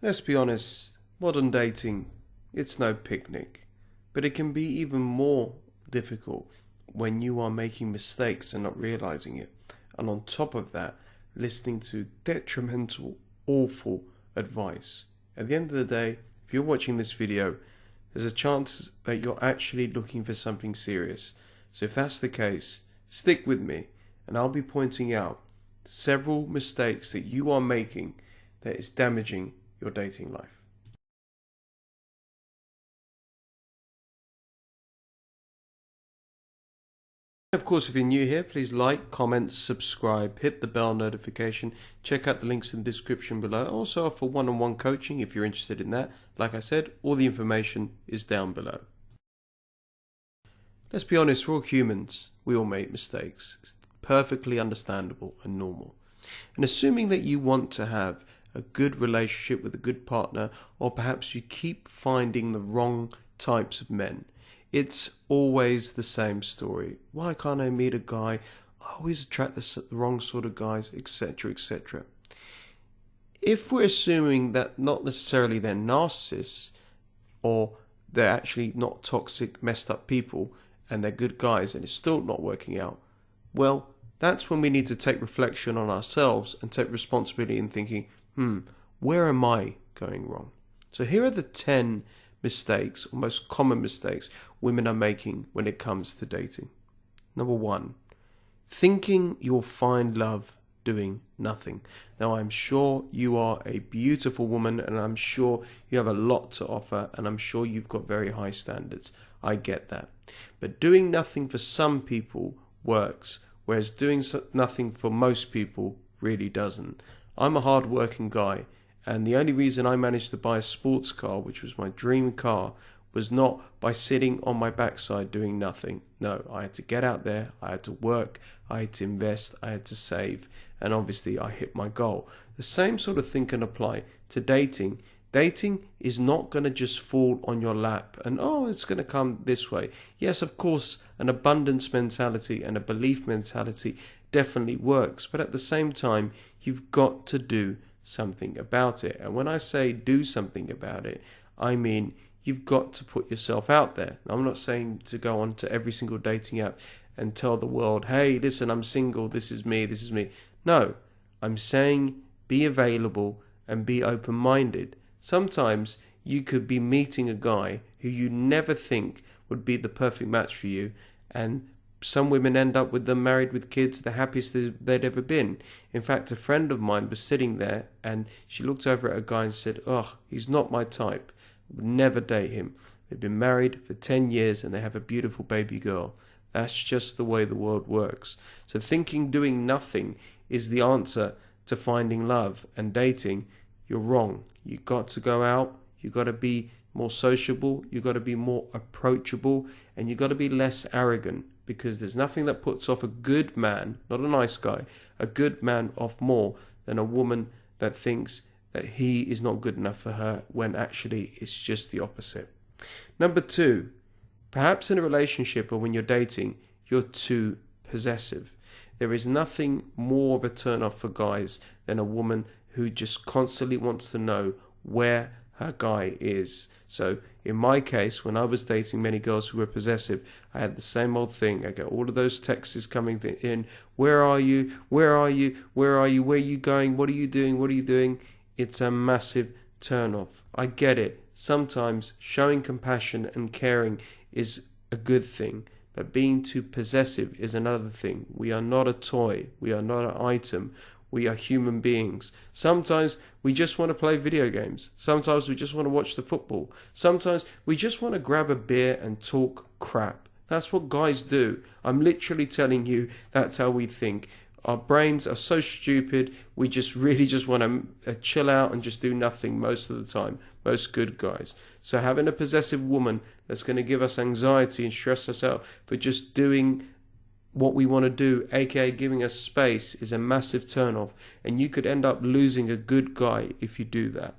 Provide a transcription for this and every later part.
Let's be honest, modern dating, it's no picnic. But it can be even more difficult when you are making mistakes and not realizing it. And on top of that, listening to detrimental, awful advice. At the end of the day, if you're watching this video, there's a chance that you're actually looking for something serious. So if that's the case, stick with me and I'll be pointing out several mistakes that you are making that is damaging your dating life. Of course, if you're new here, please like, comment, subscribe, hit the bell notification, check out the links in the description below. I also offer one-on-one coaching if you're interested in that. Like I said, all the information is down below. Let's be honest, we're all humans. We all make mistakes. It's perfectly understandable and normal. And assuming that you want to have a good relationship with a good partner, or perhaps you keep finding the wrong types of men, it's always the same story. Why can't I meet a guy? I always attract the wrong sort of guys, etc., etc. If we're assuming that not necessarily they're narcissists, or they're actually not toxic, messed up people, and they're good guys and it's still not working out, well, that's when we need to take reflection on ourselves and take responsibility in thinking, where am I going wrong? So here are the 10 mistakes, or most common mistakes, women are making when it comes to dating. Number 1, thinking you'll find love doing nothing. Now, I'm sure you are a beautiful woman and I'm sure you have a lot to offer and I'm sure you've got very high standards. I get that. But doing nothing for some people works, whereas doing nothing for most people really doesn't. I'm a hard-working guy, and the only reason I managed to buy a sports car, which was my dream car, was not by sitting on my backside doing nothing. No, I had to get out there, I had to work, I had to invest, I had to save, and obviously I hit my goal. The same sort of thing can apply to dating. Dating is not going to just fall on your lap and, it's going to come this way. Yes, of course, an abundance mentality and a belief mentality definitely works, but at the same time, you've got to do something about it. And when I say do something about it, I mean you've got to put yourself out there. Now, I'm not saying to go on to every single dating app and tell the world, hey, listen, I'm single, this is me, this is me. No, I'm saying be available and be open-minded. Sometimes you could be meeting a guy who you never think would be the perfect match for you, and some women end up with them married with kids, the happiest they'd ever been. In fact, a friend of mine was sitting there and she looked over at a guy and said, he's not my type. I would never date him. They've been married for 10 years and they have a beautiful baby girl. That's just the way the world works. So thinking doing nothing is the answer to finding love and dating, you're wrong. You've got to go out, you've got to be more sociable, you've got to be more approachable, and you've got to be less arrogant, because there's nothing that puts off a good man, not a nice guy, a good man off more than a woman that thinks that he is not good enough for her when actually it's just the opposite. Number 2, perhaps in a relationship or when you're dating, you're too possessive. There is nothing more of a turn off for guys than a woman who just constantly wants to know where her guy is. So in my case, when I was dating many girls who were possessive, I had the same old thing. I get all of those texts coming in. Where are you? Where are you? Where are you? Where are you going? What are you doing? What are you doing? It's a massive turn off. I get it. Sometimes showing compassion and caring is a good thing, but being too possessive is another thing. We are not a toy. We are not an item. We are human beings. Sometimes we just want to play video games. Sometimes we just want to watch the football. Sometimes we just want to grab a beer and talk crap. That's what guys do. I'm literally telling you that's how we think. Our brains are so stupid. We just really just want to chill out and just do nothing most of the time. Most good guys. So having a possessive woman that's going to give us anxiety and stress us out for just doing what we want to do, aka giving us space, is a massive turn-off, and you could end up losing a good guy if you do that.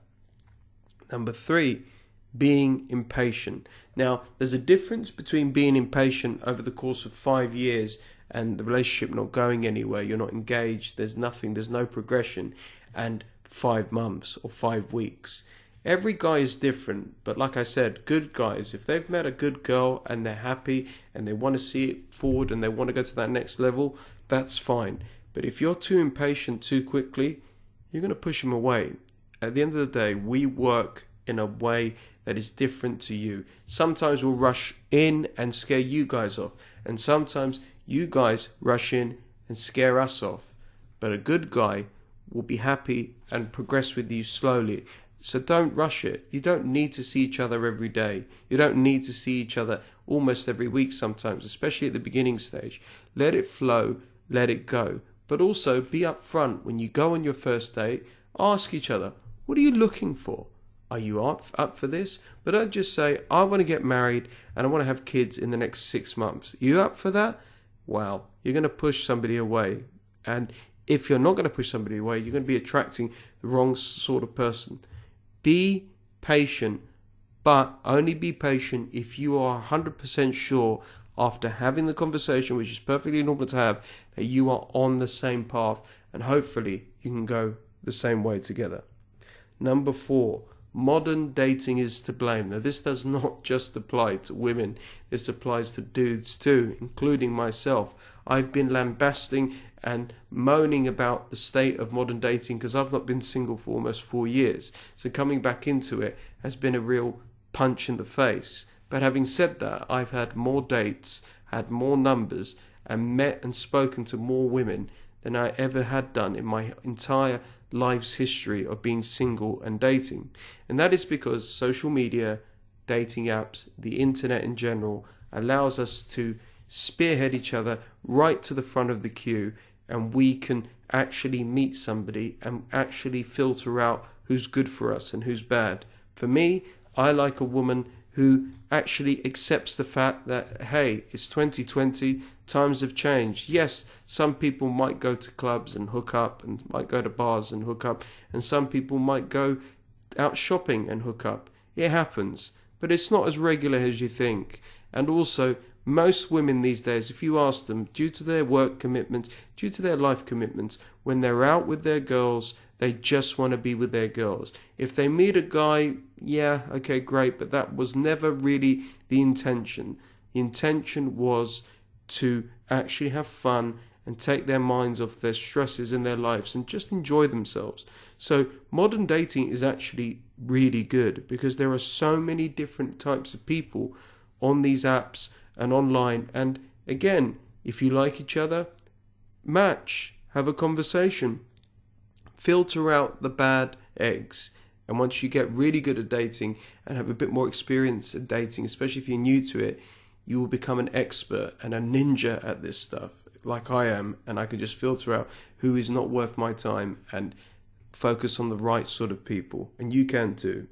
Number 3, being impatient. Now, there's a difference between being impatient over the course of 5 years and the relationship not going anywhere, you're not engaged, there's nothing, there's no progression, and 5 months or 5 weeks. Every guy is different, but like I said, good guys, if they've met a good girl and they're happy and they want to see it forward and they want to go to that next level, that's fine. But if you're too impatient too quickly, you're going to push them away. At the end of the day, we work in a way that is different to you. Sometimes we'll rush in and scare you guys off, and sometimes you guys rush in and scare us off. But a good guy will be happy and progress with you slowly. So don't rush it. You don't need to see each other every day. You don't need to see each other almost every week sometimes, especially at the beginning stage. Let it flow, let it go. But also be upfront when you go on your first date. Ask each other, what are you looking for? Are you up for this? But don't just say, I want to get married and I want to have kids in the next 6 months. Are you up for that? Well, you're going to push somebody away. And if you're not going to push somebody away, you're going to be attracting the wrong sort of person. Be patient, but only be patient if you are 100% sure after having the conversation, which is perfectly normal to have, that you are on the same path, and hopefully you can go the same way together. Number 4, modern dating is to blame. Now, this does not just apply to women. This applies to dudes too, including myself. I've been lambasting and moaning about the state of modern dating because I've not been single for almost 4 years. So coming back into it has been a real punch in the face. But having said that, I've had more dates, had more numbers, and met and spoken to more women than I ever had done in my entire life's history of being single and dating. And that is because social media, dating apps, the internet in general, allows us to spearhead each other right to the front of the queue, and we can actually meet somebody and actually filter out who's good for us and who's bad. For me, I like a woman who actually accepts the fact that, hey, it's 2020, times have changed. Yes, some people might go to clubs and hook up and might go to bars and hook up, and some people might go out shopping and hook up. It happens, but it's not as regular as you think. And also, most women these days, if you ask them, due to their work commitments, due to their life commitments, when they're out with their girls, they just want to be with their girls. If they meet a guy, yeah, okay, great, but that was never really the intention. The intention was to actually have fun and take their minds off their stresses in their lives and just enjoy themselves. So modern dating is actually really good because there are so many different types of people on these apps and online. And again, if you like each other, match, have a conversation, filter out the bad eggs. And once you get really good at dating and have a bit more experience at dating, especially if you're new to it, you will become an expert and a ninja at this stuff, like I am, and I can just filter out who is not worth my time and focus on the right sort of people. And you can too.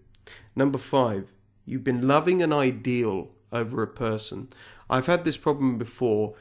Number 5, you've been loving an ideal over a person. I've had this problem before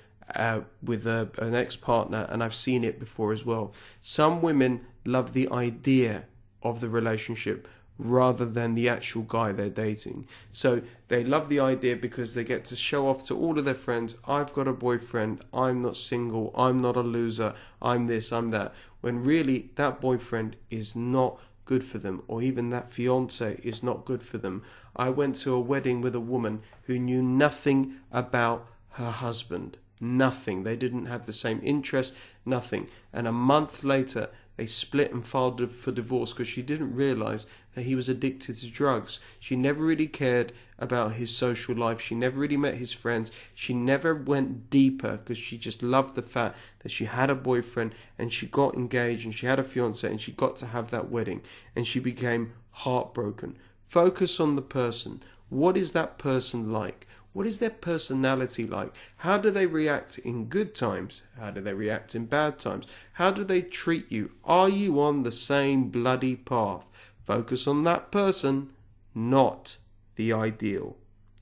with an ex-partner, and I've seen it before as well. Some women love the idea of the relationship rather than the actual guy they're dating. So they love the idea because they get to show off to all of their friends, I've got a boyfriend, I'm not single, I'm not a loser, I'm this, I'm that. When really that boyfriend is not good for them, or even that fiance is not good for them. I went to a wedding with a woman who knew nothing about her husband. Nothing. They didn't have the same interest, nothing. And a month later, they split and filed for divorce because she didn't realize that he was addicted to drugs. She never really cared about his social life. She never really met his friends. She never went deeper because she just loved the fact that she had a boyfriend and she got engaged and she had a fiance and she got to have that wedding, and she became heartbroken. Focus on the person. What is that person like? What is their personality like? How do they react in good times? How do they react in bad times? How do they treat you? Are you on the same bloody path? Focus on that person, not the ideal.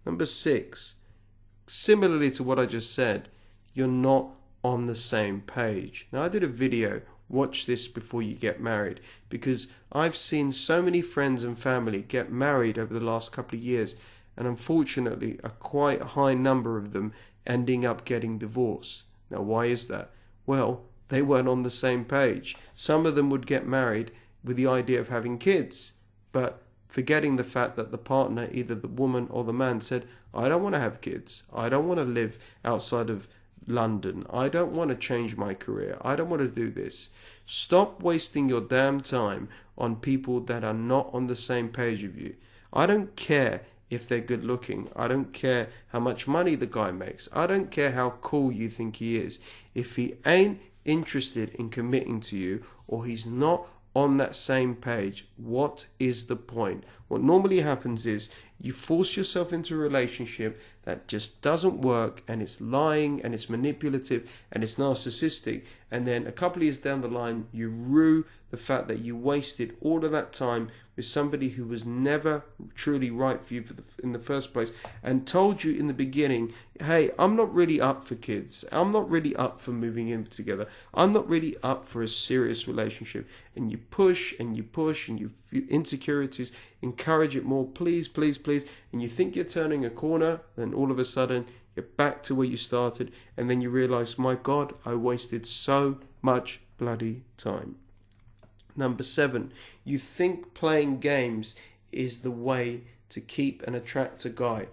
Number 6, similarly to what I just said, you're not on the same page. Now, I did a video, watch this before you get married, because I've seen so many friends and family get married over the last couple of years, and unfortunately a quite high number of them ending up getting divorced. Now, why is that? Well, they weren't on the same page. Some of them would get married, with the idea of having kids, but forgetting the fact that the partner, either the woman or the man, said, I don't want to have kids. I don't want to live outside of London. I don't want to change my career. I don't want to do this. Stop wasting your damn time on people that are not on the same page with you. I don't care if they're good looking. I don't care how much money the guy makes. I don't care how cool you think he is. If he ain't interested in committing to you, or he's not on that same page, what is the point? What normally happens is you force yourself into a relationship that just doesn't work, and it's lying, and it's manipulative, and it's narcissistic, and then a couple of years down the line you rue the fact that you wasted all of that time with somebody who was never truly right for you in the first place, and told you in the beginning, hey, I'm not really up for kids, I'm not really up for moving in together, I'm not really up for a serious relationship, and you push and you push, and your insecurities encourage it more, please, please, please, and you think you're turning a corner, then all of a sudden you're back to where you started, and then you realize, my God, I wasted so much bloody time. Number 7, you think playing games is the way to keep and attract a guy.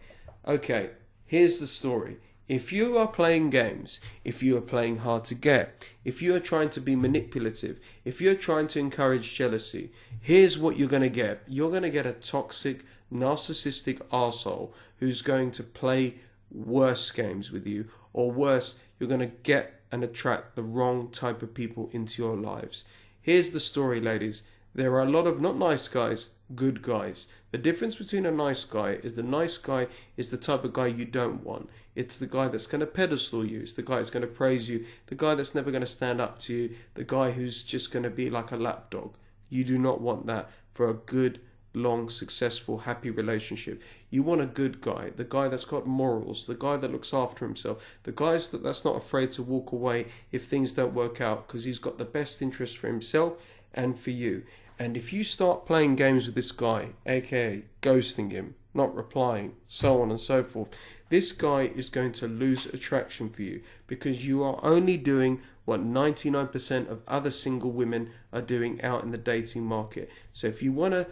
Okay, here's the story. If you are playing games, if you are playing hard to get, if you are trying to be manipulative, if you're trying to encourage jealousy, here's what you're going to get. You're going to get a toxic, narcissistic arsehole who's going to play worse games with you, or worse, you're going to get and attract the wrong type of people into your lives. Here's the story, ladies. There are a lot of not nice guys, good guys. The difference between a nice guy is the nice guy is the type of guy you don't want. It's the guy that's going to pedestal you. It's the guy that's going to praise you. The guy that's never going to stand up to you. The guy who's just going to be like a lapdog. You do not want that for a good, long, successful, happy relationship. You want a good guy, the guy that's got morals, the guy that looks after himself, the guy that's not afraid to walk away if things don't work out, because he's got the best interest for himself and for you. And if you start playing games with this guy, aka ghosting him, not replying, so on and so forth, this guy is going to lose attraction for you, because you are only doing what 99% of other single women are doing out in the dating market. So if you want to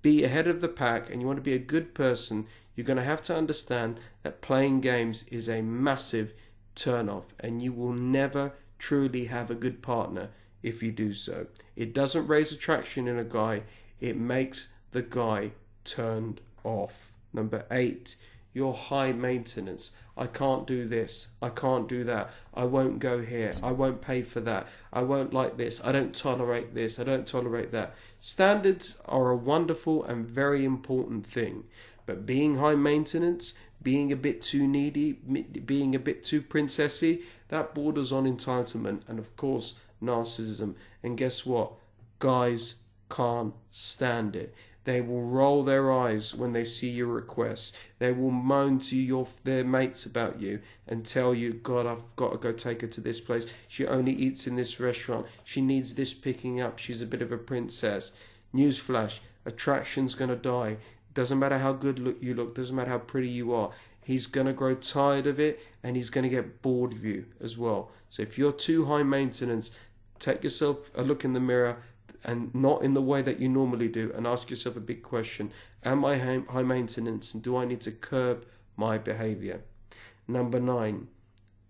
be ahead of the pack and you want to be a good person, you're going to have to understand that playing games is a massive turn off, and you will never truly have a good partner if you do so. It doesn't raise attraction in a guy, it makes the guy turned off. Number 8, you're high maintenance. I can't do this, I can't do that, I won't go here, I won't pay for that, I won't like this, I don't tolerate this, I don't tolerate that. Standards are a wonderful and very important thing, but being high maintenance, being a bit too needy, being a bit too princessy, that borders on entitlement and of course narcissism. And guess what? Guys can't stand it. They will roll their eyes when they see your requests. They will moan to their mates about you and tell you, God, I've got to go take her to this place. She only eats in this restaurant. She needs this picking up. She's a bit of a princess. Newsflash, attraction's going to die. Doesn't matter how good you look. Doesn't matter how pretty you are. He's going to grow tired of it, and he's going to get bored of you as well. So if you're too high maintenance, take yourself a look in the mirror, and not in the way that you normally do, and ask yourself a big question. Am I high maintenance, and do I need to curb my behavior? Number 9,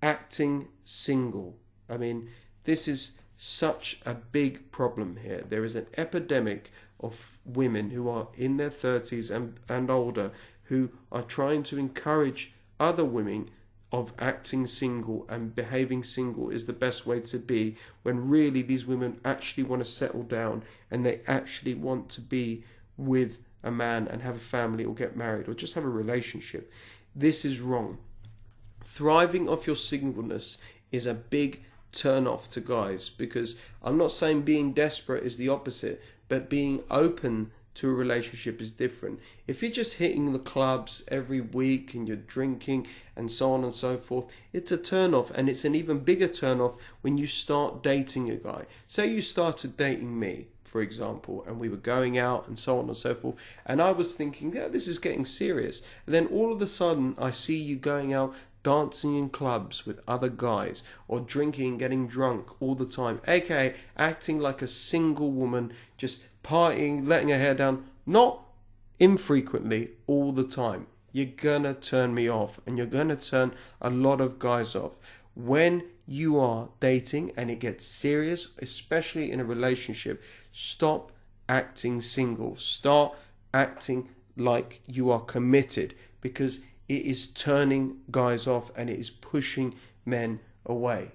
acting single. I mean, this is such a big problem here. There is an epidemic of women who are in their 30s and older who are trying to encourage other women of acting single and behaving single is the best way to be, when really these women actually want to settle down and they actually want to be with a man and have a family or get married or just have a relationship. This is wrong. Thriving off your singleness is a big turn off to guys, because I'm not saying being desperate is the opposite, but being open to a relationship is different. If you're just hitting the clubs every week and you're drinking and so on and so forth, it's a turn off, and it's an even bigger turn off when you start dating a guy. Say you started dating me, for example, and we were going out and so on and so forth, and I was thinking, yeah, this is getting serious. And then all of a sudden, I see you going out dancing in clubs with other guys, or drinking, getting drunk all the time, aka acting like a single woman, just partying, letting her hair down, not infrequently, all the time. You're gonna turn me off, and you're gonna turn a lot of guys off. When you are dating and it gets serious, especially in a relationship, stop acting single. Start acting like you are committed, because it is turning guys off and it is pushing men away.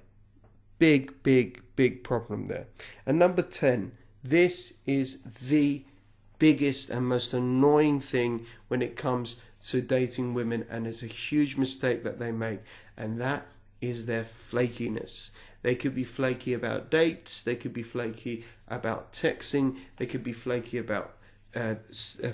Big, big, big problem there. And number 10, this is the biggest and most annoying thing when it comes to dating women, and it's a huge mistake that they make, and that is their flakiness. They could be flaky about dates, they could be flaky about texting, they could be flaky about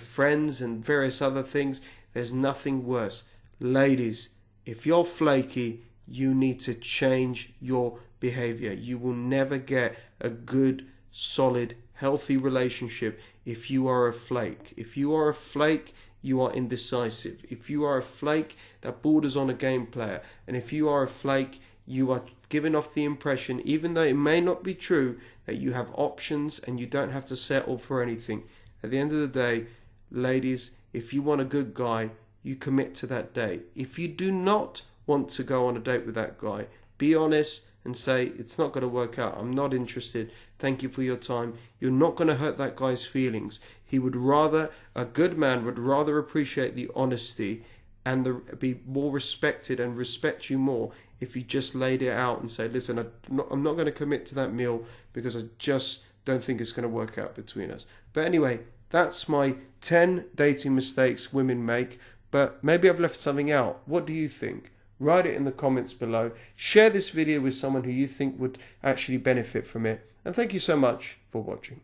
friends and various other things. There's nothing worse. Ladies, if you're flaky, you need to change your behavior. You will never get a good, solid, healthy relationship if you are a flake. If you are a flake, you are indecisive. If you are a flake, that borders on a game player. And if you are a flake, you are giving off the impression, even though it may not be true, that you have options and you don't have to settle for anything. At the end of the day, ladies, if you want a good guy, you commit to that date. If you do not want to go on a date with that guy, be honest and say, it's not going to work out. I'm not interested. Thank you for your time. You're not going to hurt that guy's feelings. A good man would rather appreciate the honesty and be more respected and respect you more if you just laid it out and say, listen, I'm not going to commit to that meal because I just don't think it's going to work out between us. But anyway, that's my 10 dating mistakes women make. But maybe I've left something out. What do you think? Write it in the comments below. Share this video with someone who you think would actually benefit from it. And thank you so much for watching.